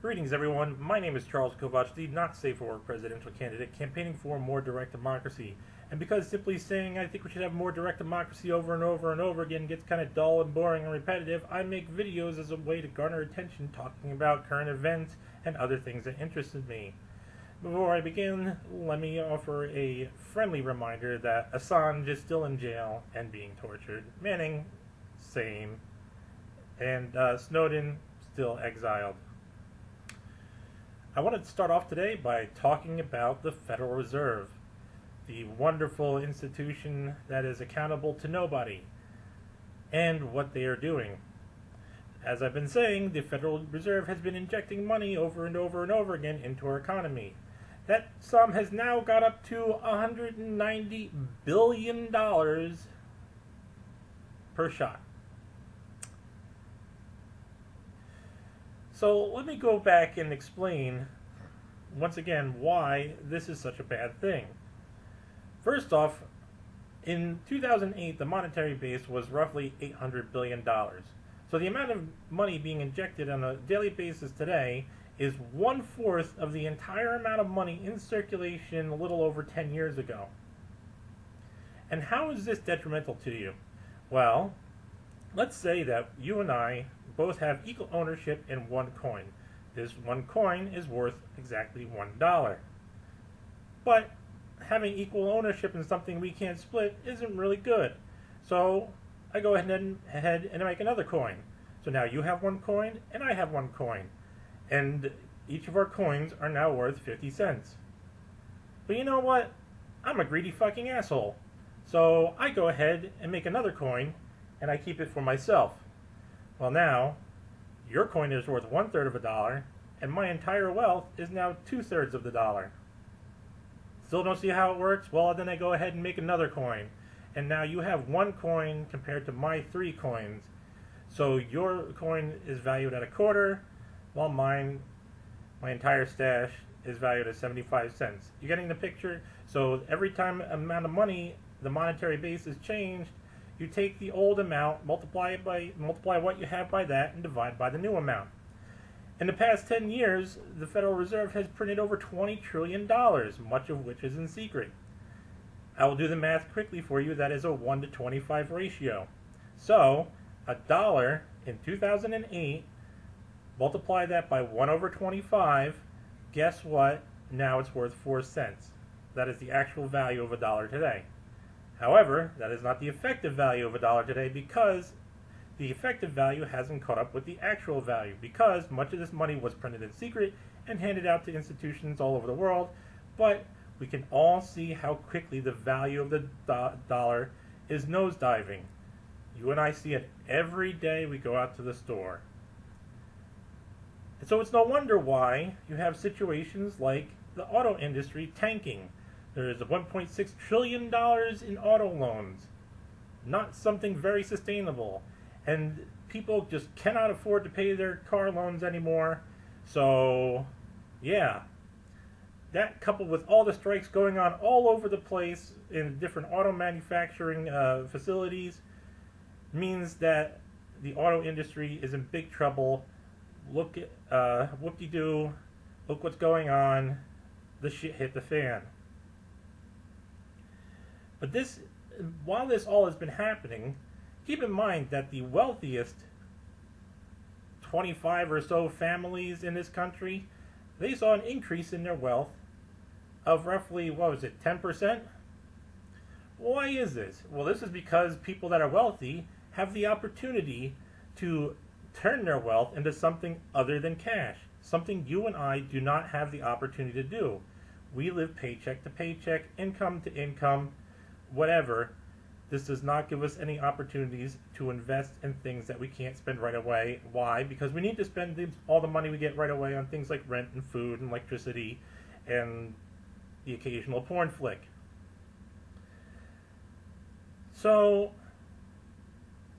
Greetings, everyone. My name is Charles Kovach, the not safe for work presidential candidate campaigning for more direct democracy. And because simply saying I think we should have more direct democracy over and over and over again gets kind of dull and boring and repetitive, I make videos as a way to garner attention talking about current events and other things that interested me. Before I begin, let me offer a friendly reminder that Assange is still in jail and being tortured. Manning, same. And Snowden, still exiled. I wanted to start off today by talking about the Federal Reserve, the wonderful institution that is accountable to nobody, and what they are doing. As I've been saying, the Federal Reserve has been injecting money over and over and over again into our economy. That sum has now got up to $190 billion per shot. So let me go back and explain once again why this is such a bad thing. First off, in 2008 the monetary base was roughly $800 billion. So the amount of money being injected on a daily basis today is 1/4 of the entire amount of money in circulation a little over 10 years ago. And how is this detrimental to you? Well, let's say that you and I both have equal ownership in one coin. This one coin is worth exactly $1. But having equal ownership in something we can't split isn't really good. So I go ahead and make another coin. So now you have one coin and I have one coin. And each of our coins are now worth 50 cents. But you know what? I'm a greedy fucking asshole. So I go ahead and make another coin and I keep it for myself. Well, now, your coin is worth 1/3 of a dollar, and my entire wealth is now 2/3 of the dollar. Still don't see how it works? Well, then I go ahead and make another coin. And now you have one coin compared to my 3 coins. So your coin is valued at 1/4, while mine, my entire stash, is valued at 75 cents. You getting the picture? So every time amount of money, the monetary base is changed, you take the old amount, multiply what you have by that, and divide by the new amount. In the past 10 years, the Federal Reserve has printed over $20 trillion, much of which is in secret. I will do the math quickly for you. That is a 1-to-25 ratio. So, $1 in 2008, multiply that by 1/25, guess what? Now it's worth 4 cents. That is the actual value of $1 today. However, that is not the effective value of $1 today because the effective value hasn't caught up with the actual value because much of this money was printed in secret and handed out to institutions all over the world, but we can all see how quickly the value of the dollar is nosediving. You and I see it every day we go out to the store. And so it's no wonder why you have situations like the auto industry tanking. There is $1.6 trillion in auto loans. Not something very sustainable. And people just cannot afford to pay their car loans anymore. So, yeah. That coupled with all the strikes going on all over the place in different auto manufacturing facilities means that the auto industry is in big trouble. Look at, whoop-de-doo, look what's going on. The shit hit the fan. But while this all has been happening, keep in mind that the wealthiest 25 or so families in this country, they saw an increase in their wealth of roughly, 10%? Why is this? Well, this is because people that are wealthy have the opportunity to turn their wealth into something other than cash, something you and I do not have the opportunity to do. We live paycheck to paycheck, income to income, whatever. This does not give us any opportunities to invest in things that we can't spend right away. Why? Because we need to spend all the money we get right away on things like rent and food and electricity and the occasional porn flick. So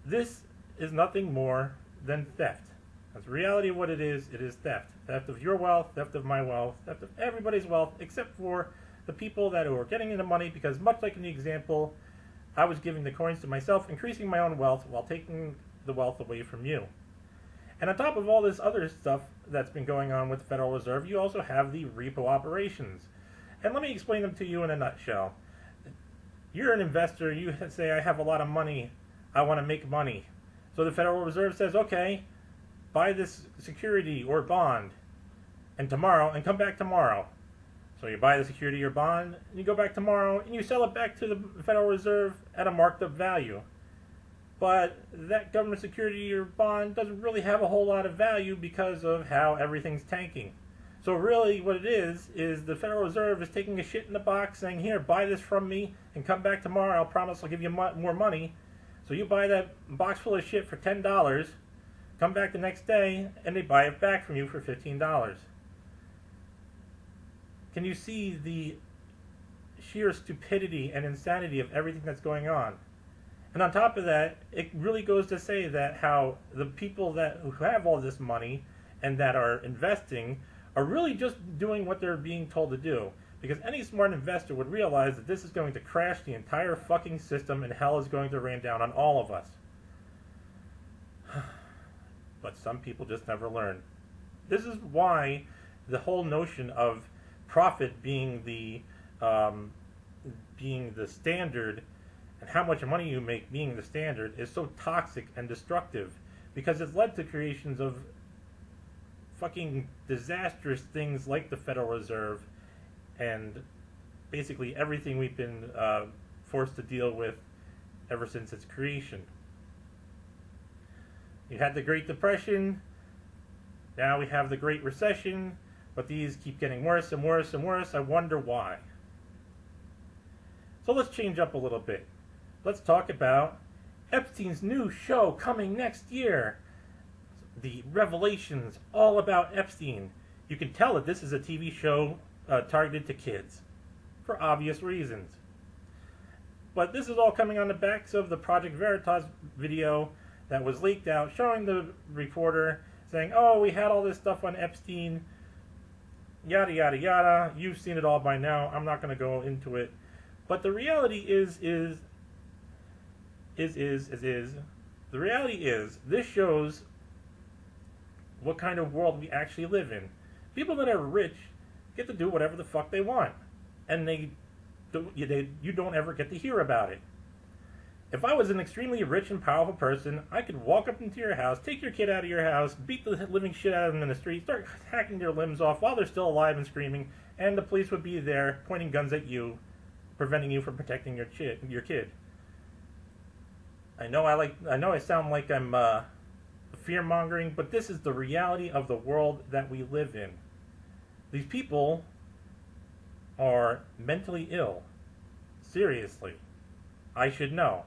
this is nothing more than theft. That's the reality of what it is theft. Theft of your wealth, theft of my wealth, theft of everybody's wealth, except for the people that are getting into money, because much like in the example, I was giving the coins to myself, increasing my own wealth while taking the wealth away from you. And on top of all this other stuff that's been going on with the Federal Reserve, you also have the repo operations. And let me explain them to you in a nutshell. You're an investor, you say, I have a lot of money, I want to make money. So the Federal Reserve says, okay, buy this security or bond, and come back tomorrow. So you buy the security or bond, and you go back tomorrow, and you sell it back to the Federal Reserve at a marked up value. But that government security or bond doesn't really have a whole lot of value because of how everything's tanking. So really what it is the Federal Reserve is taking a shit in the box saying, here, buy this from me and come back tomorrow. I'll promise I'll give you more money. So you buy that box full of shit for $10, come back the next day, and they buy it back from you for $15. Can you see the sheer stupidity and insanity of everything that's going on? And on top of that, it really goes to say that how the people who have all this money and that are investing are really just doing what they're being told to do. Because any smart investor would realize that this is going to crash the entire fucking system and hell is going to rain down on all of us. But some people just never learn. This is why the whole notion of profit being the standard and how much money you make being the standard is so toxic and destructive, because it's led to creations of fucking disastrous things like the Federal Reserve and basically everything we've been forced to deal with ever since its creation. You had the Great Depression, now we have the Great Recession, but these keep getting worse and worse and worse. I wonder why. So let's change up a little bit. Let's talk about Epstein's new show coming next year. The revelations all about Epstein. You can tell that this is a TV show targeted to kids for obvious reasons. But this is all coming on the backs of the Project Veritas video that was leaked out showing the reporter saying, oh, we had all this stuff on Epstein, yada yada yada. You've seen it all by now. I'm not going to go into it. But the reality the reality is this shows what kind of world we actually live in. People that are rich get to do whatever the fuck they want, and you don't ever get to hear about it. If I was an extremely rich and powerful person, I could walk up into your house, take your kid out of your house, beat the living shit out of them in the street, start hacking their limbs off while they're still alive and screaming, and the police would be there pointing guns at you, preventing you from protecting your kid. I know I sound like I'm fear-mongering, but this is the reality of the world that we live in. These people are mentally ill. Seriously. I should know.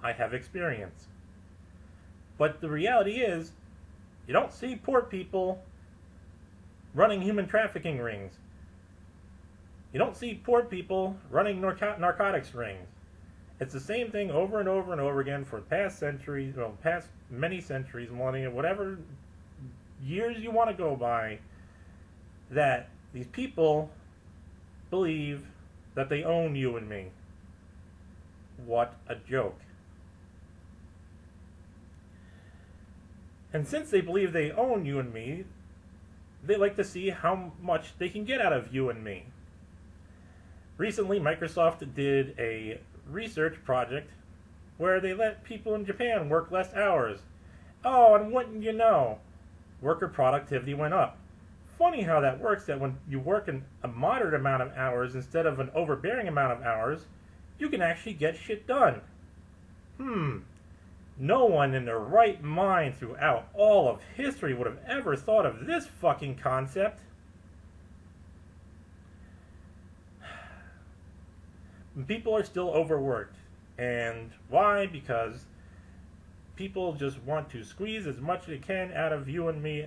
I have experience. But the reality is, you don't see poor people running human trafficking rings. You don't see poor people running narcotics rings. It's the same thing over and over and over again for the past centuries, well, past many centuries, millennia, whatever years you want to go by, that these people believe that they own you and me. What a joke. And since they believe they own you and me, they like to see how much they can get out of you and me. Recently, Microsoft did a research project where they let people in Japan work less hours. Oh, and wouldn't you know, worker productivity went up. Funny how that works, that when you work a moderate amount of hours instead of an overbearing amount of hours, you can actually get shit done. No one in their right mind throughout all of history would have ever thought of this fucking concept. People are still overworked. And why? Because people just want to squeeze as much as they can out of you and me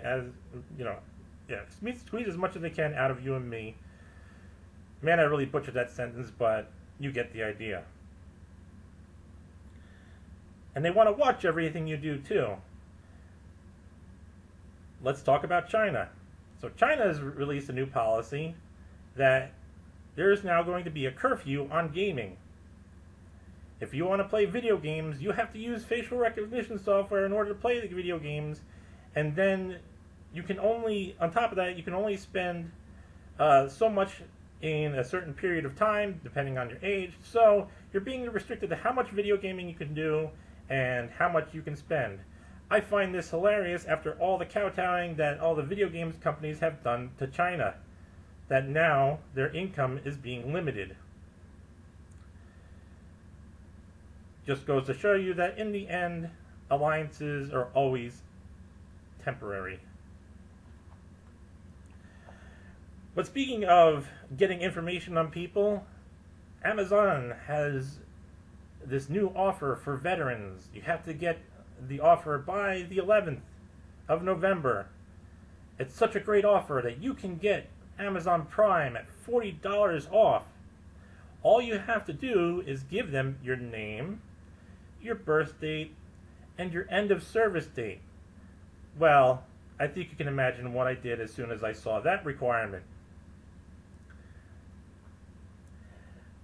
squeeze as much as they can out of you and me. Man, I really butchered that sentence, but you get the idea. And they want to watch everything you do too. Let's talk about China. So China has released a new policy that there is now going to be a curfew on gaming. If you want to play video games, you have to use facial recognition software in order to play the video games, and then you can only, on top of that, you can only spend so much in a certain period of time, depending on your age. So you're being restricted to how much video gaming you can do and how much you can spend. I find this hilarious after all the kowtowing that all the video games companies have done to China, that now their income is being limited. Just goes to show you that in the end, alliances are always temporary. But speaking of getting information on people, Amazon has this new offer for veterans. You have to get the offer by the 11th of November. It's such a great offer that you can get Amazon Prime at $40 off. All you have to do is give them your name, your birth date, and your end of service date. Well, I think you can imagine what I did as soon as I saw that requirement.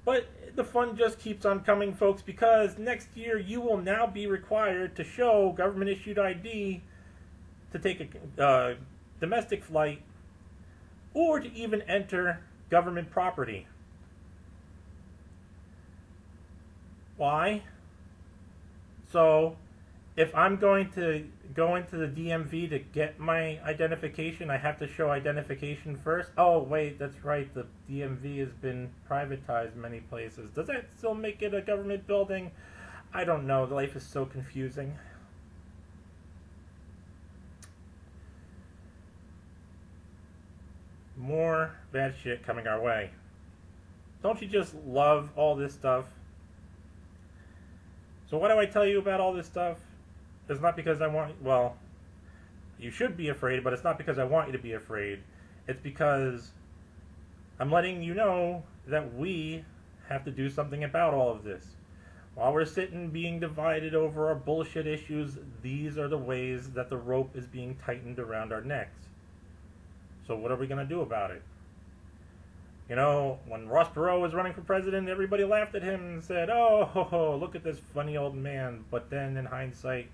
But the fun just keeps on coming, folks, because next year you will now be required to show government-issued ID to take a domestic flight or to even enter government property. Why? So, if I'm going to go into the DMV to get my identification, I have to show identification first? Oh, wait, that's right. The DMV has been privatized many places. Does that still make it a government building? I don't know. Life is so confusing. More bad shit coming our way. Don't you just love all this stuff? So why do I tell you about all this stuff? It's not because I want, well, you should be afraid, but it's not because I want you to be afraid. It's because I'm letting you know that we have to do something about all of this. While we're sitting being divided over our bullshit issues, these are the ways that the rope is being tightened around our necks. So what are we going to do about it? You know, when Ross Perot was running for president, everybody laughed at him and said, oh, look at this funny old man. But then in hindsight,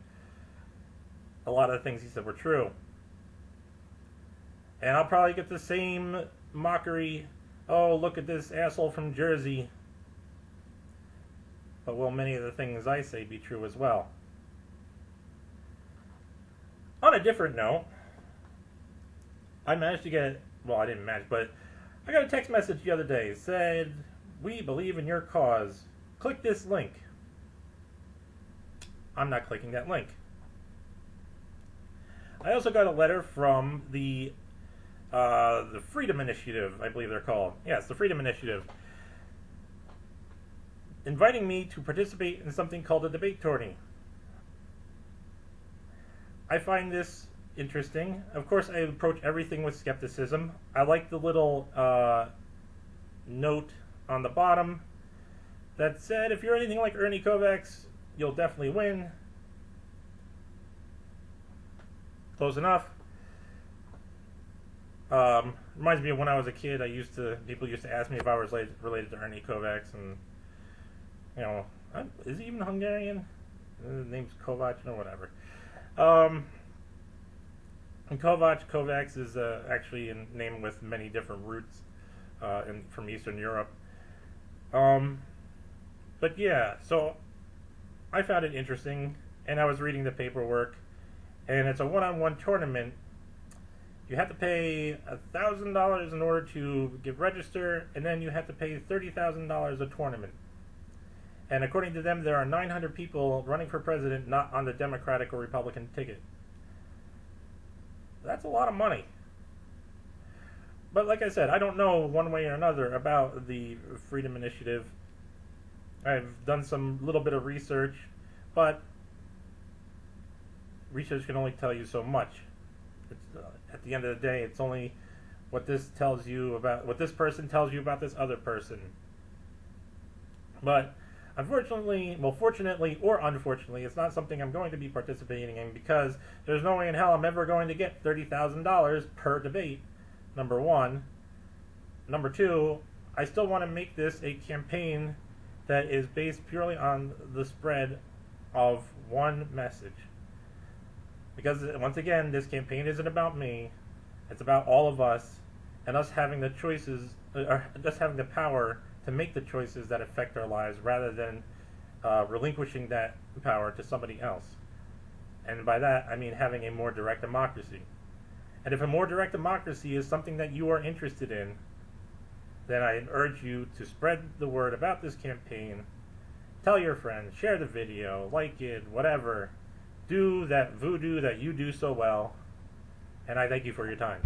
a lot of the things he said were true. And I'll probably get the same mockery, oh, look at this asshole from Jersey. But will many of the things I say be true as well? On a different note, I managed to get, well, I didn't manage, but I got a text message the other day. It said, we believe in your cause. Click this link. I'm not clicking that link. I also got a letter from the Freedom Initiative, I believe they're called. Yes, the Freedom Initiative, inviting me to participate in something called a debate tourney. I find this interesting. Of course, I approach everything with skepticism. I like the little note on the bottom that said, if you're anything like Ernie Kovacs, you'll definitely win. Close enough. Reminds me of when I was a kid. People used to ask me if I was related to Ernie Kovacs, and you know, is he even Hungarian? His name's Kovac or whatever. And Kovacs is actually a name with many different roots from Eastern Europe. But yeah, so I found it interesting, and I was reading the paperwork, and it's a one-on-one tournament. You have to pay $1,000 in order to get registered, and then you have to pay $30,000 a tournament. And according to them, there are 900 people running for president not on the Democratic or Republican ticket. That's a lot of money. But like I said, I don't know one way or another about the Freedom Initiative. I've done some little bit of research, but research can only tell you so much. At the end of the day, it's only what this tells you about, what this person tells you about this other person. But unfortunately, well, fortunately or unfortunately, it's not something I'm going to be participating in, because there's no way in hell I'm ever going to get $30,000 per debate, number one. Number two, I still want to make this a campaign that is based purely on the spread of one message. Because once again, this campaign isn't about me. It's about all of us, and us having the choices, or just having the power to make the choices that affect our lives, rather than relinquishing that power to somebody else. And by that, I mean having a more direct democracy. And if a more direct democracy is something that you are interested in, then I urge you to spread the word about this campaign. Tell your friends, share the video, like it, whatever. Do that voodoo that you do so well. And I thank you for your time.